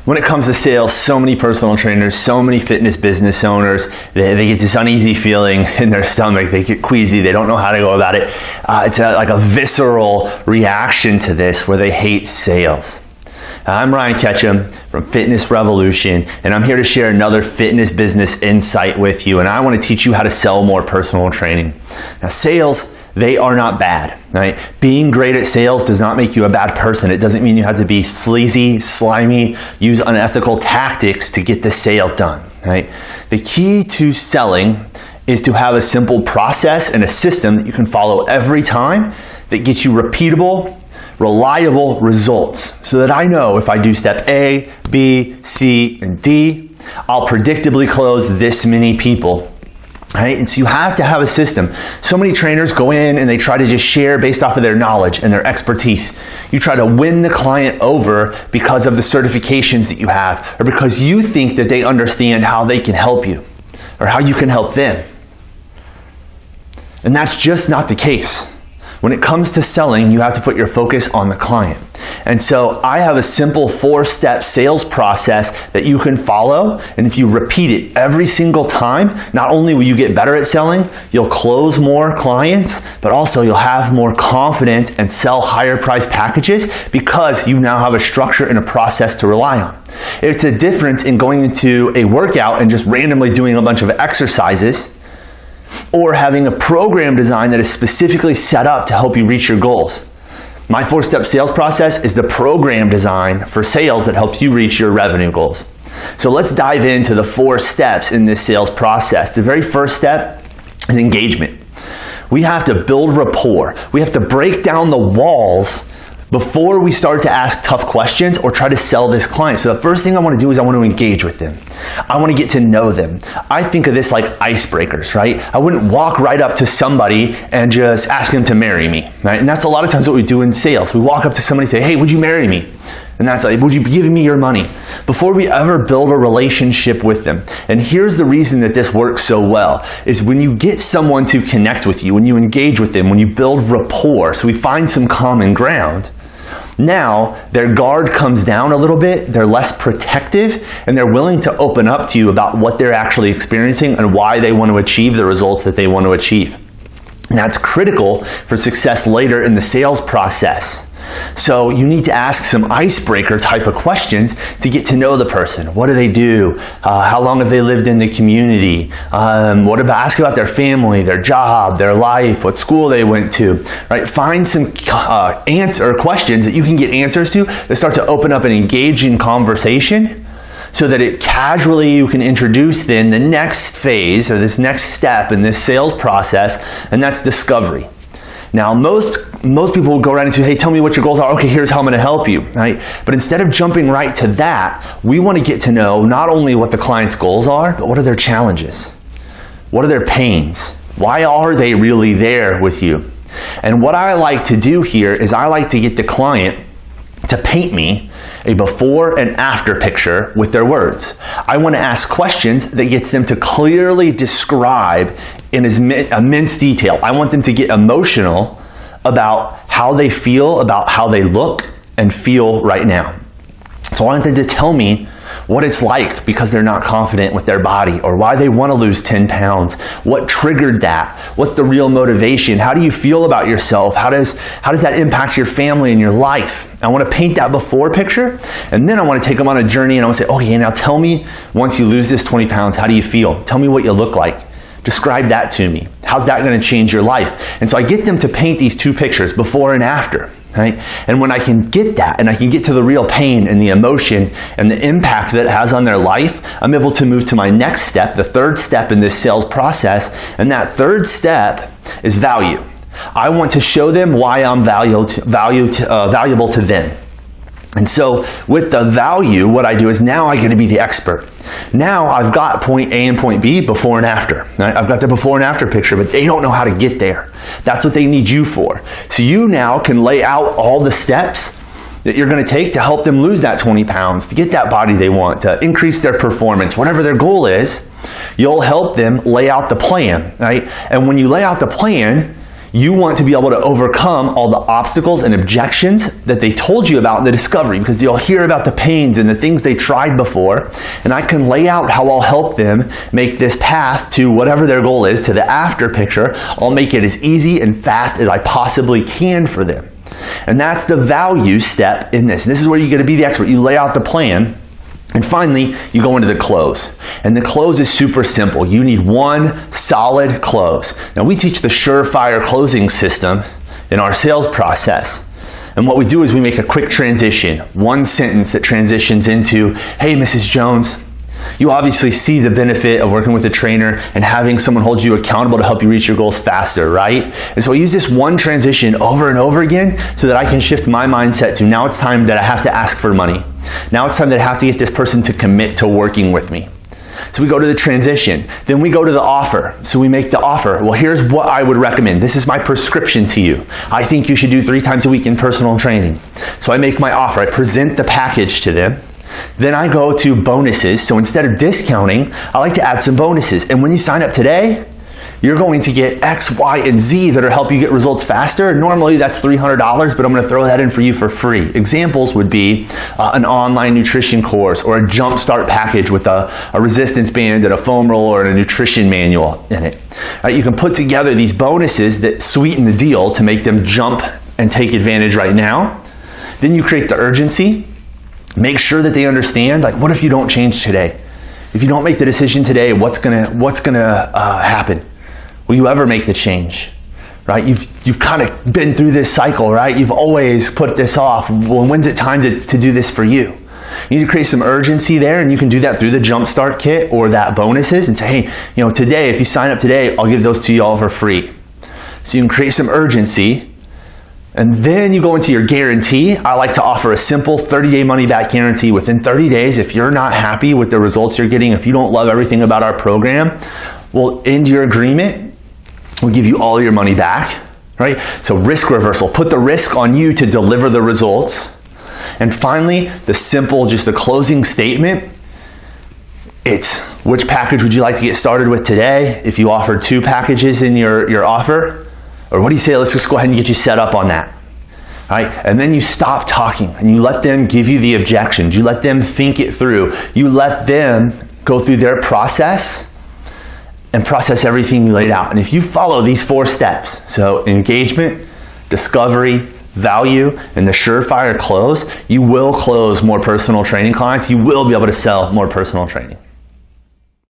When it comes to sales, so many personal trainers, so many fitness business owners, they get this uneasy feeling in their stomach. They get queasy. They don't know how to go about it. It's like a visceral reaction to this where they hate sales. I'm Ryan Ketchum from Fitness Revolution, and I'm here to share another fitness business insight with you. And I want to teach you how to sell more personal training. Now, sales, they are not bad, right? Being great at sales does not make you a bad person. It doesn't mean you have to be sleazy, slimy, use unethical tactics to get the sale done, right? The key to selling is to have a simple process and a system that you can follow every time that gets you repeatable, reliable results, so that I know if I do step A, B, C, and D, I'll predictably close this many people. Right? And so you have to have a system. So many trainers go in and they try to just share based off of their knowledge and their expertise. You try to win the client over because of the certifications that you have, or because you think that they understand how they can help you or how you can help them. And that's just not the case. When it comes to selling, you have to put your focus on the client. And so I have a simple 4-step sales process that you can follow. And if you repeat it every single time, not only will you get better at selling, you'll close more clients, but also you'll have more confidence and sell higher price packages because you now have a structure and a process to rely on. It's a difference in going into a workout and just randomly doing a bunch of exercises, or having a program design that is specifically set up to help you reach your goals. My 4-step sales process is the program design for sales that helps you reach your revenue goals. So let's dive into the 4 steps in this sales process. The very first step is engagement. We have to build rapport. We have to break down the walls before we start to ask tough questions or try to sell this client. So the first thing I want to do is I want to engage with them. I want to get to know them. I think of this like icebreakers, right? I wouldn't walk right up to somebody and just ask them to marry me, right? And that's a lot of times what we do in sales. We walk up to somebody and say, hey, would you marry me? And that's like, would you give me your money? Before we ever build a relationship with them. And here's the reason that this works so well, is when you get someone to connect with you, when you engage with them, when you build rapport, so we find some common ground, now their guard comes down a little bit, they're less protective, and they're willing to open up to you about what they're actually experiencing and why they want to achieve the results that they want to achieve. And that's critical for success later in the sales process. So you need to ask some icebreaker type of questions to get to know the person. What do they do? How long have they lived in the community? Ask about their family, their job, their life, what school they went to. Right? Find some questions that you can get answers to that start to open up an engaging conversation, so that it casually you can introduce then the next phase or this next step in this sales process, and that's discovery. Now, most people will go around and say, hey, tell me what your goals are. Okay, here's how I'm going to help you, right? But instead of jumping right to that, we want to get to know not only what the client's goals are, but what are their challenges? What are their pains? Why are they really there with you? And what I like to do here is I like to get the client to paint me a before and after picture with their words. I want to ask questions that gets them to clearly describe in immense detail. I want them to get emotional about how they feel, about how they look and feel right now. So I want them to tell me what it's like because they're not confident with their body, or why they want to lose 10 pounds. What triggered that? What's the real motivation? How do you feel about yourself? How does that impact your family and your life? I want to paint that before picture, and then I want to take them on a journey and I want to say, okay, now tell me, once you lose this 20 pounds, how do you feel? Tell me what you look like. Describe that to me. How's that going to change your life? And so I get them to paint these 2 pictures, before and after, right? And when I can get that, and I can get to the real pain and the emotion and the impact that it has on their life, I'm able to move to my next step, the 3rd step in this sales process. And that 3rd step is value. I want to show them why I'm valuable to them. And so with the value, what I do is now I get to be the expert. Now I've got point A and point B, before and after. Right? I've got the before and after picture, but they don't know how to get there. That's what they need you for. So you now can lay out all the steps that you're going to take to help them lose that 20 pounds, to get that body they want, to increase their performance, whatever their goal is. You'll help them lay out the plan, right? And when you lay out the plan, You want to be able to overcome all the obstacles and objections that they told you about in the discovery, because you'll hear about the pains and the things they tried before, and I can lay out how I'll help them make this path to whatever their goal is, to the after picture. I'll make it as easy and fast as I possibly can for them. And that's the value step in this. And this is where you get to be the expert. You lay out the plan. And finally, you go into the close. And the close is super simple. You need one solid close. Now, we teach the surefire closing system in our sales process. And what we do is we make a quick transition, one sentence that transitions into, hey, Mrs. Jones, you obviously see the benefit of working with a trainer and having someone hold you accountable to help you reach your goals faster, right? And so I use this one transition over and over again so that I can shift my mindset to now it's time that I have to ask for money. Now it's time that I have to get this person to commit to working with me. So we go to the transition. Then we go to the offer. So we make the offer. Well, here's what I would recommend. This is my prescription to you. I think you should do 3 times a week in personal training. So I make my offer. I present the package to them. Then I go to bonuses. So instead of discounting, I like to add some bonuses. And when you sign up today, you're going to get X, Y, and Z that'll help you get results faster. Normally that's $300, but I'm going to throw that in for you for free. Examples would be an online nutrition course or a jumpstart package with a resistance band and a foam roller and a nutrition manual in it. You can put together these bonuses that sweeten the deal to make them jump and take advantage right now. Then you create the urgency. Make sure that they understand, like, what if you don't change today? If you don't make the decision today, what's gonna happen? Will you ever make the change? Right? You've kind of been through this cycle, right? You've always put this off. Well, when's it time to do this for you? You need to create some urgency there, and you can do that through the Jumpstart Kit or that bonuses and say, hey, today, if you sign up today, I'll give those to you all for free. So you can create some urgency. And then you go into your guarantee. I like to offer a simple 30-day money-back guarantee. Within 30 days, if you're not happy with the results you're getting, if you don't love everything about our program, we'll end your agreement. We'll give you all your money back, right? So risk reversal. Put the risk on you to deliver the results. And finally, the simple, just the closing statement. It's, which package would you like to get started with today? If you offer 2 packages in your offer, or what do you say, let's just go ahead and get you set up on that. All right? And then you stop talking and you let them give you the objections. You let them think it through. You let them go through their process and process everything you laid out. And if you follow these 4 steps, so engagement, discovery, value, and the surefire close, you will close more personal training clients. You will be able to sell more personal training.